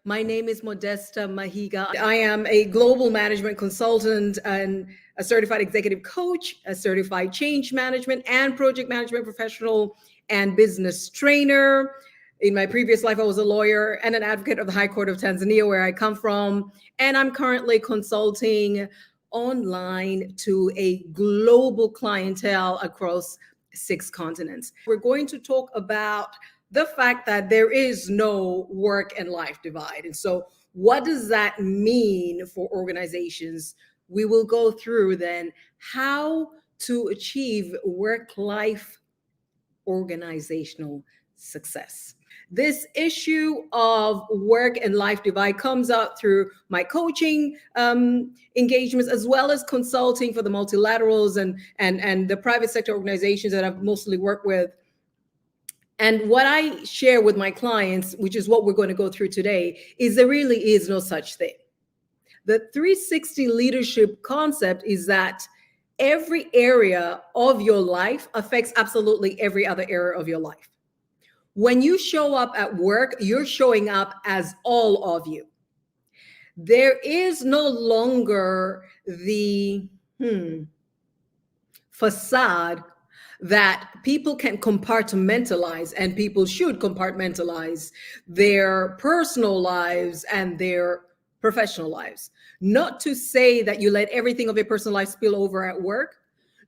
My name is Modesta Mahiga. I am a global management consultant and a certified executive coach, a certified change management and project management professional, and business trainer. In my previous life, I was a lawyer and an advocate of the High Court of Tanzania, where I come from. And I'm currently consulting online to a global clientele across 6 continents. We're going to talk about the fact that there is no work and life divide. And so, what does that mean for organizations? We will go through then how to achieve work life organizational success. This issue of work and life divide comes up through my coaching engagements, as well as consulting for the multilaterals and the private sector organizations that I've mostly worked with. And what I share with my clients, which is what we're going to go through today, is there really is no such thing. The 360 leadership concept is that every area of your life affects absolutely every other area of your life. When you show up at work, you're showing up as all of you. There is no longer the facade that people can compartmentalize, and people should compartmentalize their personal lives and their professional lives. Not to say that you let everything of your personal life spill over at work,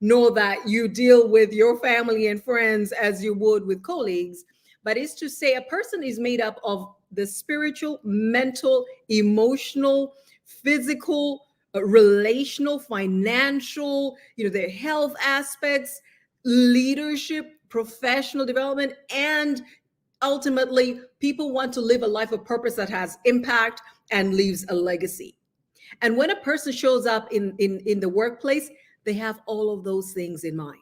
nor that you deal with your family and friends as you would with colleagues, but it's to say a person is made up of the spiritual, mental, emotional, physical, relational, financial, their health aspects, leadership, professional development, and ultimately, people want to live a life of purpose that has impact and leaves a legacy. And when a person shows up in the workplace, they have all of those things in mind.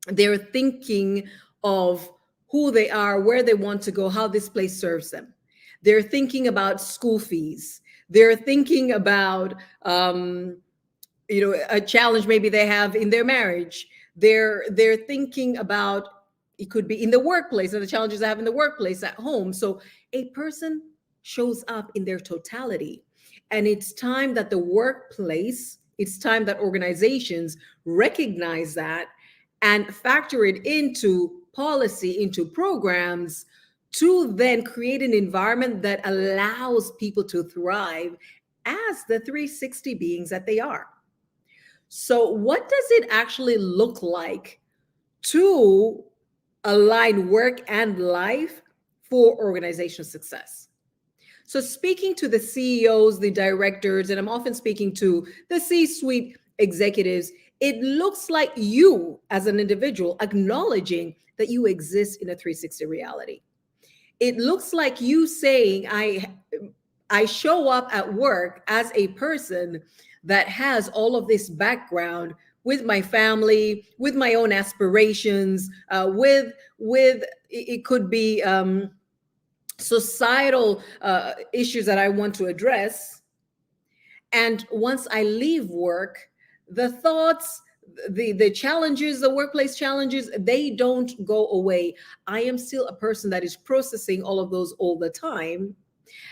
They're thinking of who they are, where they want to go, how this place serves them. They're thinking about school fees. They're thinking about a challenge maybe they have in their marriage. They're thinking about, it could be in the workplace, and the challenges they have in the workplace, at home. So a person shows up in their totality. And it's time that the workplace, it's time that organizations recognize that and factor it into policy, into programs, to then create an environment that allows people to thrive as the 360 beings that they are. So, what does it actually look like to align work and life for organizational success? So, speaking to the CEOs, the directors, and I'm often speaking to the C-suite executives, it looks like you as an individual acknowledging that you exist in a 360 reality. It looks like you saying, I show up at work as a person that has all of this background with my family, with my own aspirations, with it could be societal issues that I want to address. And once I leave work, the thoughts, the challenges, the workplace challenges, they don't go away. I am still a person that is processing all of those all the time.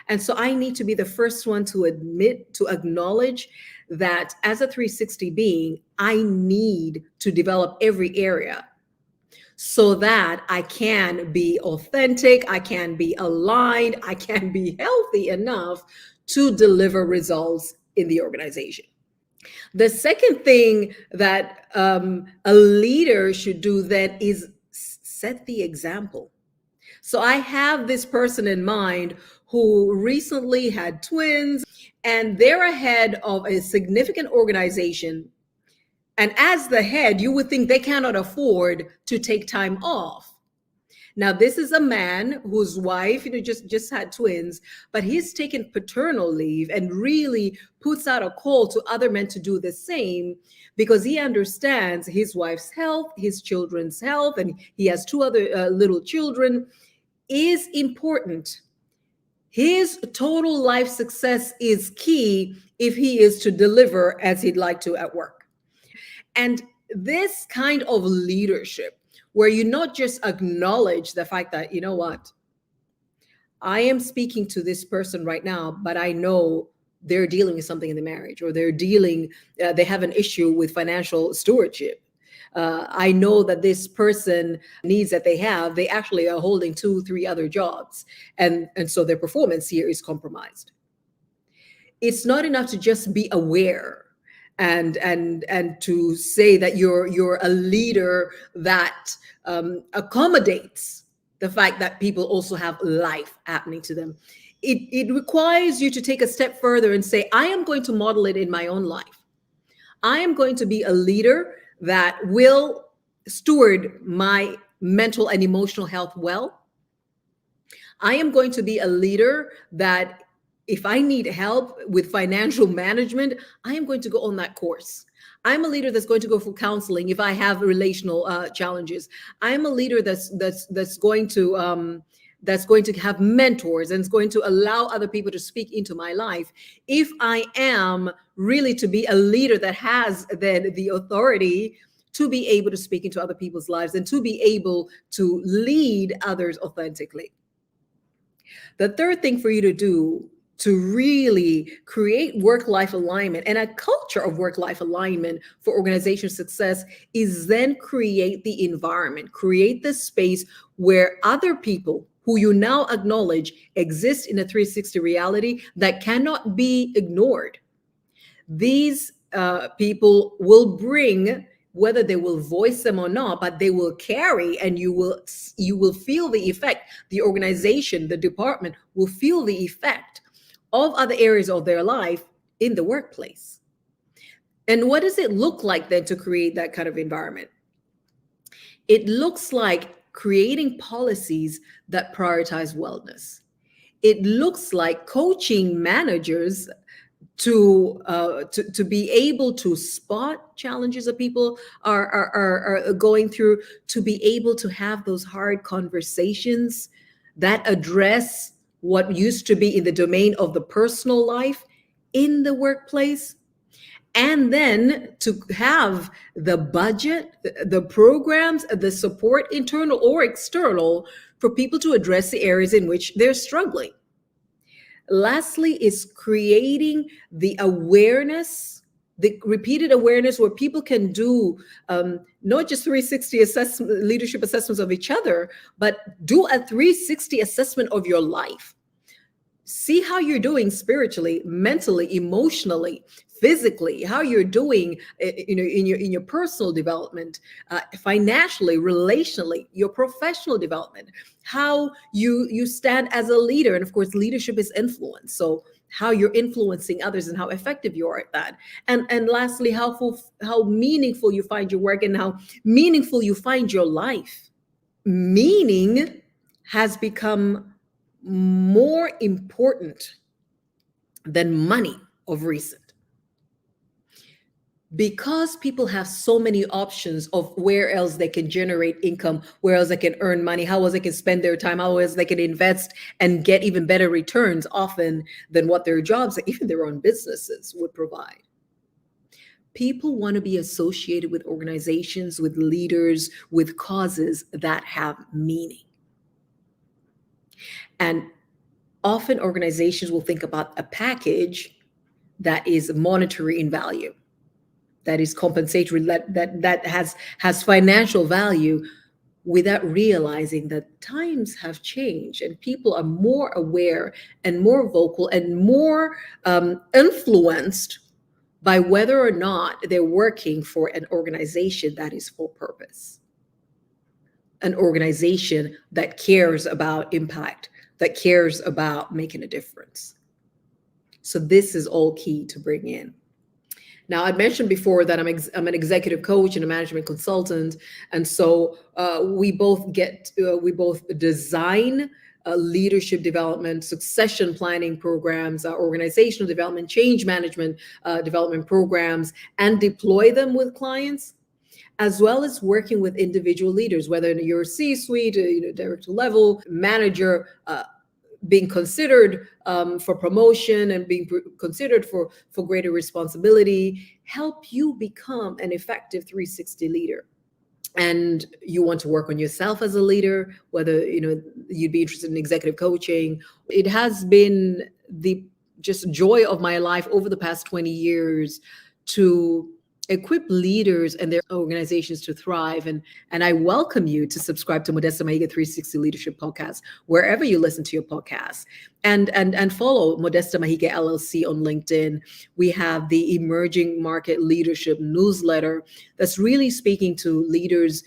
And so I need to be the first one to admit, to acknowledge that as a 360 being, I need to develop every area so that I can be authentic, I can be aligned, I can be healthy enough to deliver results in the organization. The second thing that a leader should do then is set the example. So I have this person in mind who recently had twins, and they're ahead of a significant organization. And as the head, you would think they cannot afford to take time off. Now, this is a man whose wife, just had twins, but he's taken paternal leave and really puts out a call to other men to do the same, because he understands his wife's health, his children's health, and he has 2 other little children, is important. His total life success is key if he is to deliver as he'd like to at work. And this kind of leadership, where you not just acknowledge the fact that, you know what, I am speaking to this person right now, but I know they're dealing with something in the marriage, or they have an issue with financial stewardship. I know that this person needs that they actually are holding two, three other jobs, and so their performance here is compromised. It's not enough to just be aware and to say that you're a leader that accommodates the fact that people also have life happening to them. It requires you to take a step further and say, I am going to model it in my own life. I am going to be a leader that will steward my mental and emotional health well. I am going to be a leader that if I need help with financial management, I am going to go on that course. I'm a leader that's going to go for counseling if I have relational challenges. I'm a leader that's going to have mentors and is going to allow other people to speak into my life. If I am really to be a leader that has then the authority to be able to speak into other people's lives and to be able to lead others authentically. The third thing for you to do to really create work-life alignment and a culture of work-life alignment for organization success is then create the environment, create the space where other people who you now acknowledge exist in a 360 reality that cannot be ignored. These people will bring, whether they will voice them or not, but they will carry, and you will feel the effect. The organization, the department will feel the effect of other areas of their life in the workplace. And what does it look like then to create that kind of environment? It looks like creating policies that prioritize wellness. It looks like coaching managers to be able to spot challenges that people are going through, to be able to have those hard conversations that address what used to be in the domain of the personal life in the workplace, and then to have the budget, the programs, the support, internal or external, for people to address the areas in which they're struggling. Lastly, is creating the awareness, the repeated awareness where people can do not just 360 leadership assessments of each other, but do a 360 assessment of your life. See how you're doing spiritually, mentally, emotionally, physically, how you're doing, in your personal development, financially, relationally, your professional development, how you stand as a leader. And of course, leadership is influence. So how you're influencing others and how effective you are at that. And lastly, how meaningful you find your work and how meaningful you find your life. Meaning has become more important than money of recent, because people have so many options of where else they can generate income, where else they can earn money, how else they can spend their time, how else they can invest and get even better returns often than what their jobs, even their own businesses, would provide. People want to be associated with organizations, with leaders, with causes that have meaning. And often organizations will think about a package that is monetary in value, that is compensatory, that has financial value, without realizing that times have changed and people are more aware and more vocal and more influenced by whether or not they're working for an organization that is for purpose, an organization that cares about impact, that cares about making a difference. So this is all key to bring in. Now, I'd mentioned before that I'm an executive coach and a management consultant, and so we both design leadership development, succession planning programs, organizational development, change management development programs, and deploy them with clients, as well as working with individual leaders, whether you're C-suite, director level, manager, being considered for promotion and being considered for greater responsibility, help you become an effective 360 leader. and you want to work on yourself as a leader, whether you'd be interested in executive coaching. It has been the just joy of my life over the past 20 years to equip leaders and their organizations to thrive. And I welcome you to subscribe to Modesta Mahiga 360 Leadership Podcast, wherever you listen to your podcasts. And follow Modesta Mahiga LLC on LinkedIn. We have the Emerging Market Leadership newsletter that's really speaking to leaders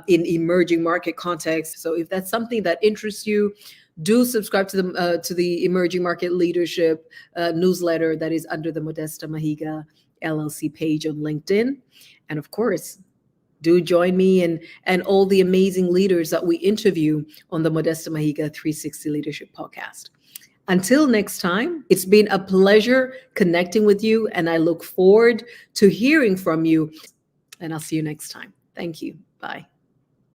in emerging market contexts. So if that's something that interests you, do subscribe to the Emerging Market Leadership newsletter that is under the Modesta Mahiga LLC page on LinkedIn. And of course, do join me and all the amazing leaders that we interview on the Modesta Mahiga 360 Leadership Podcast. Until next time, it's been a pleasure connecting with you, and I look forward to hearing from you. And I'll see you next time. Thank you. Bye.